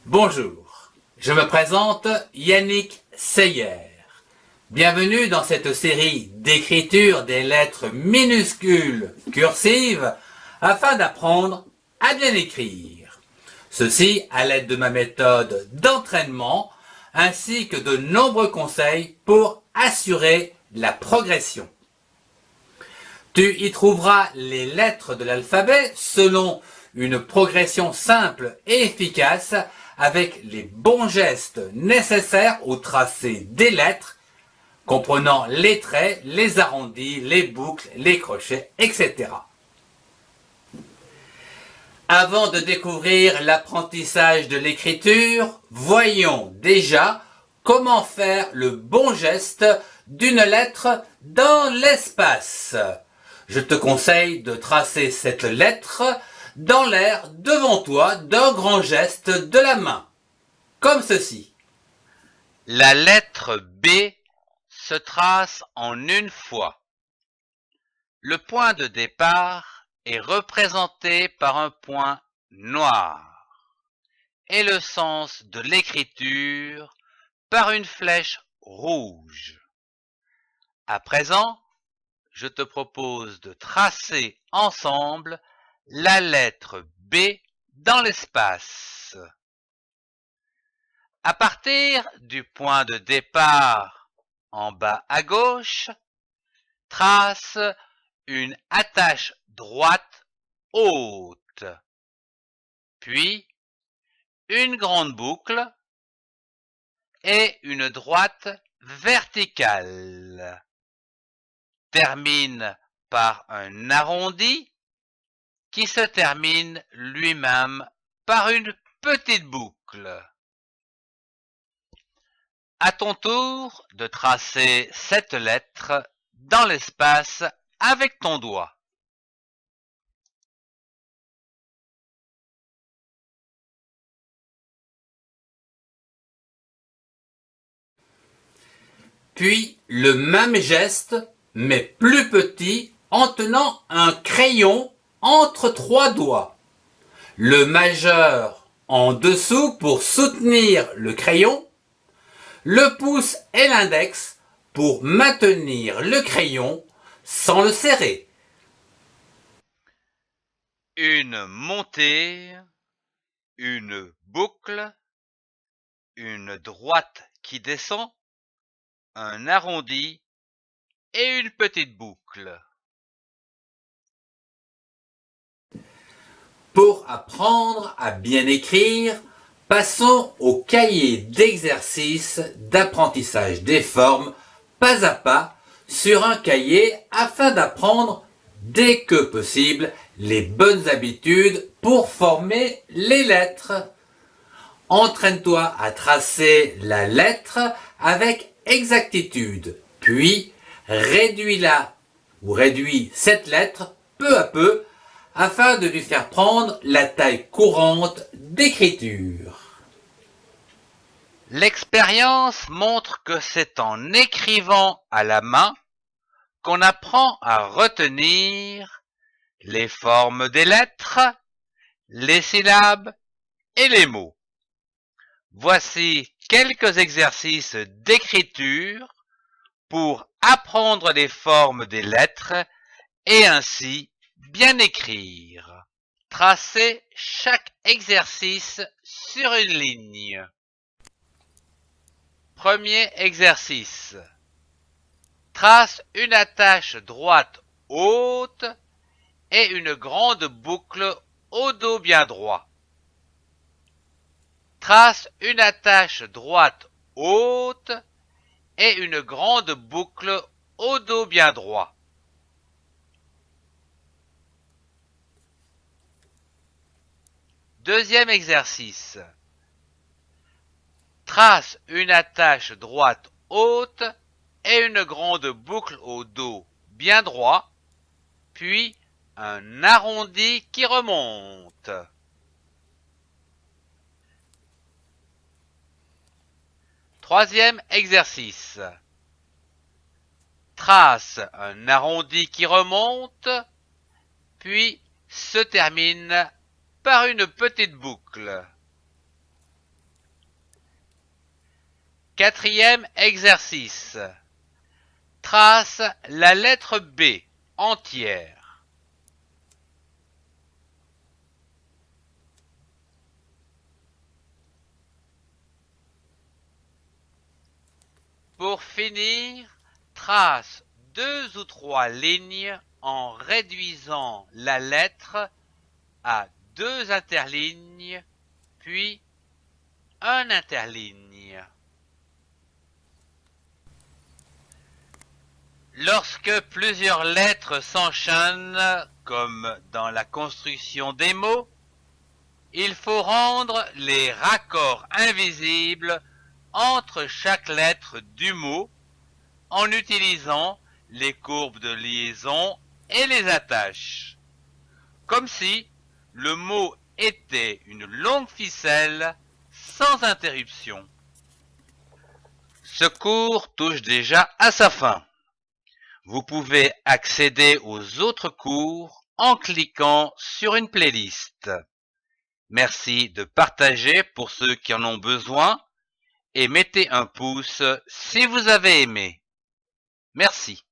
Bonjour, je me présente Yannick Seyer. Bienvenue dans cette série d'écriture des lettres minuscules cursives afin d'apprendre à bien écrire. Ceci à l'aide de ma méthode d'entraînement ainsi que de nombreux conseils pour assurer la progression. Tu y trouveras les lettres de l'alphabet selon une progression simple et efficace avec les bons gestes nécessaires au tracé des lettres, comprenant les traits, les arrondis, les boucles, les crochets, etc. Avant de découvrir l'apprentissage de l'écriture, voyons déjà comment faire le bon geste d'une lettre dans l'espace. Je te conseille de tracer cette lettre dans l'air devant toi d'un grand geste de la main, comme ceci. La lettre B se trace en une fois. Le point de départ est représenté par un point noir et le sens de l'écriture par une flèche rouge. À présent, je te propose de tracer ensemble la lettre B dans l'espace. À partir du point de départ en bas à gauche, trace une attache droite haute, puis une grande boucle et une droite verticale. Termine par un arrondi qui se termine lui-même par une petite boucle. À ton tour de tracer cette lettre dans l'espace avec ton doigt. Puis le même geste, mais plus petit, en tenant un crayon entre trois doigts. Le majeur en dessous pour soutenir le crayon, le pouce et l'index pour maintenir le crayon sans le serrer. Une montée, une boucle, une droite qui descend, un arrondi et une petite boucle. Pour apprendre à bien écrire, passons au cahier d'exercices d'apprentissage des formes pas à pas sur un cahier afin d'apprendre dès que possible les bonnes habitudes pour former les lettres. Entraîne-toi à tracer la lettre avec exactitude, puis réduis-la ou réduis cette lettre peu à peu afin de lui faire prendre la taille courante d'écriture. L'expérience montre que c'est en écrivant à la main qu'on apprend à retenir les formes des lettres, les syllabes et les mots. Voici quelques exercices d'écriture pour apprendre les formes des lettres et ainsi bien écrire. Tracez chaque exercice sur une ligne. Premier exercice. Trace une attache droite haute et une grande boucle au dos bien droit. Trace une attache droite haute et une grande boucle au dos bien droit. Deuxième exercice. Trace une attache droite haute et une grande boucle au dos bien droit, puis un arrondi qui remonte. Troisième exercice. Trace un arrondi qui remonte, puis se termine par une petite boucle. Quatrième exercice. Trace la lettre B entière. Pour finir, trace 2 ou 3 lignes en réduisant la lettre à 2 interlignes, puis un interligne. Lorsque plusieurs lettres s'enchaînent, comme dans la construction des mots, il faut rendre les raccords invisibles entre chaque lettre du mot en utilisant les courbes de liaison et les attaches, comme si le mot était une longue ficelle sans interruption. Ce cours touche déjà à sa fin. Vous pouvez accéder aux autres cours en cliquant sur une playlist. Merci de partager pour ceux qui en ont besoin et mettez un pouce si vous avez aimé. Merci.